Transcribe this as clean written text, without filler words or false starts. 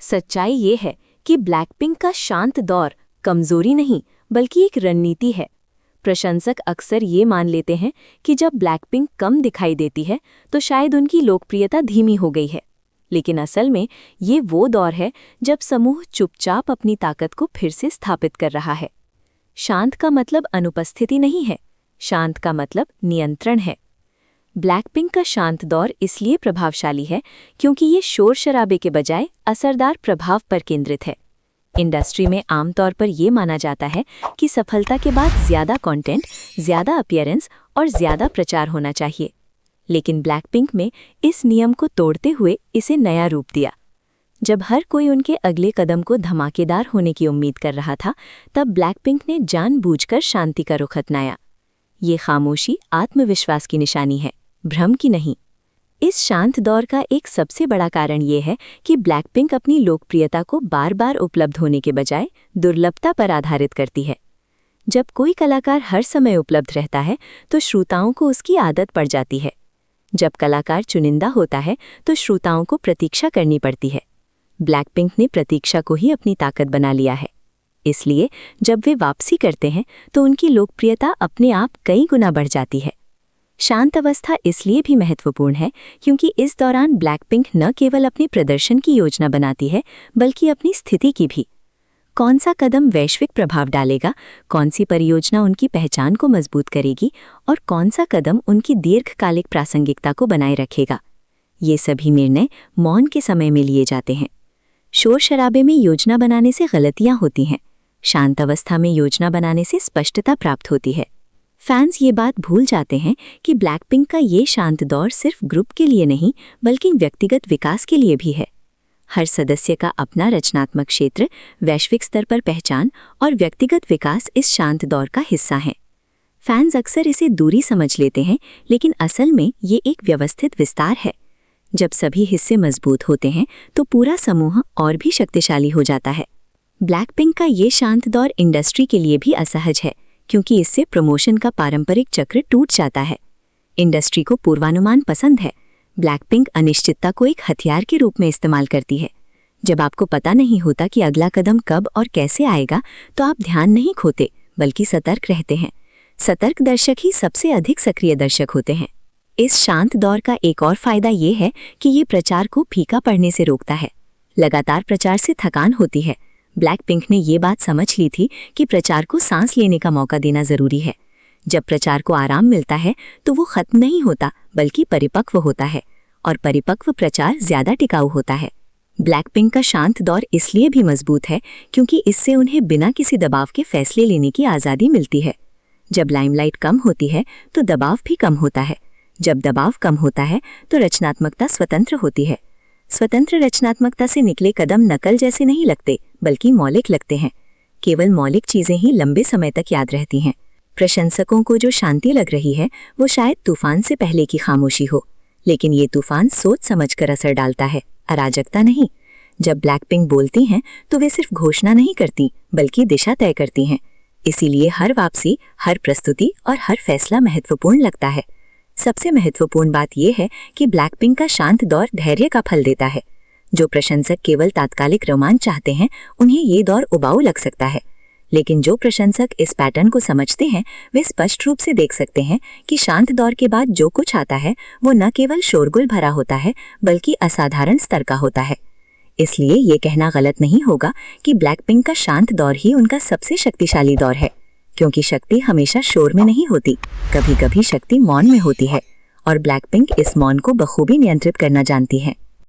सच्चाई ये है कि ब्लैकपिंक का शांत दौर कमजोरी नहीं बल्कि एक रणनीति है। प्रशंसक अक्सर ये मान लेते हैं कि जब ब्लैकपिंक कम दिखाई देती है तो शायद उनकी लोकप्रियता धीमी हो गई है, लेकिन असल में ये वो दौर है जब समूह चुपचाप अपनी ताकत को फिर से स्थापित कर रहा है। शांत का मतलब अनुपस्थिति नहीं है, शांत का मतलब नियंत्रण है। ब्लैकपिंक का शांत दौर इसलिए प्रभावशाली है क्योंकि ये शोर शराबे के बजाय असरदार प्रभाव पर केंद्रित है। इंडस्ट्री में आमतौर पर यह माना जाता है कि सफलता के बाद ज्यादा कंटेंट, ज्यादा अपीयरेंस और ज्यादा प्रचार होना चाहिए, लेकिन ब्लैकपिंक में इस नियम को तोड़ते हुए इसे नया रूप दिया। जब हर कोई उनके अगले कदम को धमाकेदार होने की उम्मीद कर रहा था, तब ब्लैकपिंक ने जानबूझकर शांति का रुख अपनाया। ये खामोशी आत्मविश्वास की निशानी है, भ्रम की नहीं। इस शांत दौर का एक सबसे बड़ा कारण ये है कि ब्लैकपिंक अपनी लोकप्रियता को बार बार उपलब्ध होने के बजाय दुर्लभता पर आधारित करती है। जब कोई कलाकार हर समय उपलब्ध रहता है तो श्रोताओं को उसकी आदत पड़ जाती है। जब कलाकार चुनिंदा होता है तो श्रोताओं को प्रतीक्षा करनी पड़ती है। ब्लैकपिंक ने प्रतीक्षा को ही अपनी ताकत बना लिया है, इसलिए जब वे वापसी करते हैं तो उनकी लोकप्रियता अपने आप कई गुना बढ़ जाती है। शांत अवस्था इसलिए भी महत्वपूर्ण है क्योंकि इस दौरान ब्लैकपिंक न केवल अपने प्रदर्शन की योजना बनाती है बल्कि अपनी स्थिति की भी। कौन सा कदम वैश्विक प्रभाव डालेगा, कौन सी परियोजना उनकी पहचान को मजबूत करेगी और कौन सा कदम उनकी दीर्घकालिक प्रासंगिकता को बनाए रखेगा, ये सभी निर्णय मौन के समय में लिए जाते हैं। शोर शराबे में योजना बनाने से गलतियां होती हैं, शांत अवस्था में योजना बनाने से स्पष्टता प्राप्त होती है। फैंस ये बात भूल जाते हैं कि ब्लैकपिंक का ये शांत दौर सिर्फ ग्रुप के लिए नहीं बल्कि व्यक्तिगत विकास के लिए भी है। हर सदस्य का अपना रचनात्मक क्षेत्र, वैश्विक स्तर पर पहचान और व्यक्तिगत विकास इस शांत दौर का हिस्सा हैं। फैंस अक्सर इसे दूरी समझ लेते हैं, लेकिन असल में ये एक व्यवस्थित विस्तार है। जब सभी हिस्से मजबूत होते हैं तो पूरा समूह और भी शक्तिशाली हो जाता है। ब्लैकपिंक का ये शांत दौर इंडस्ट्री के लिए भी असहज है क्योंकि इससे प्रमोशन का पारंपरिक चक्र टूट जाता है। इंडस्ट्री को पूर्वानुमान पसंद है। ब्लैकपिंक अनिश्चितता को एक हथियार के रूप में इस्तेमाल करती है। जब आपको पता नहीं होता कि अगला कदम कब और कैसे आएगा तो आप ध्यान नहीं खोते बल्कि सतर्क रहते हैं। सतर्क दर्शक ही सबसे अधिक सक्रिय दर्शक होते हैं। इस शांत दौर का एक और फायदा ये है कि ये प्रचार को फीका पड़ने से रोकता है। लगातार प्रचार से थकान होती है। ब्लैकपिंक ने ये बात समझ ली थी कि प्रचार को सांस लेने का मौका देना जरूरी है। जब प्रचार को आराम मिलता है तो वो खत्म नहीं होता बल्कि परिपक्व होता है, और परिपक्व प्रचार ज्यादा टिकाऊ होता है। ब्लैकपिंक का शांत दौर इसलिए भी मजबूत है क्योंकि इससे उन्हें बिना किसी दबाव के फैसले लेने की आज़ादी मिलती है। जब लाइमलाइट कम होती है तो दबाव भी कम होता है। जब दबाव कम होता है तो रचनात्मकता स्वतंत्र होती है। स्वतंत्र रचनात्मकता से निकले कदम नकल जैसे नहीं लगते बल्कि मौलिक लगते हैं। केवल मौलिक चीजें ही लंबे समय तक याद रहती हैं। प्रशंसकों को जो शांति लग रही है वो शायद तूफान से पहले की खामोशी हो, लेकिन ये तूफान सोच समझकर असर डालता है, अराजकता नहीं। जब ब्लैकपिंक बोलती हैं तो वे सिर्फ घोषणा नहीं करती बल्कि दिशा तय करती हैं। इसीलिए हर वापसी, हर प्रस्तुति और हर फैसला महत्वपूर्ण लगता है। सबसे महत्वपूर्ण बात यह है कि ब्लैकपिंक का शांत दौर धैर्य का फल देता है। जो प्रशंसक केवल तात्कालिक रोमांच चाहते हैं उन्हें ये दौर उबाऊ लग सकता है, लेकिन जो प्रशंसक इस पैटर्न को समझते हैं वे स्पष्ट रूप से देख सकते हैं कि शांत दौर के बाद जो कुछ आता है वो न केवल शोरगुल भरा होता है बल्कि असाधारण स्तर का होता है। इसलिए ये कहना गलत नहीं होगा कि ब्लैकपिंक का शांत दौर ही उनका सबसे शक्तिशाली दौर है, क्योंकि शक्ति हमेशा शोर में नहीं होती, कभी कभी शक्ति मौन में होती है, और ब्लैकपिंक इस मौन को बखूबी नियंत्रित करना जानती है।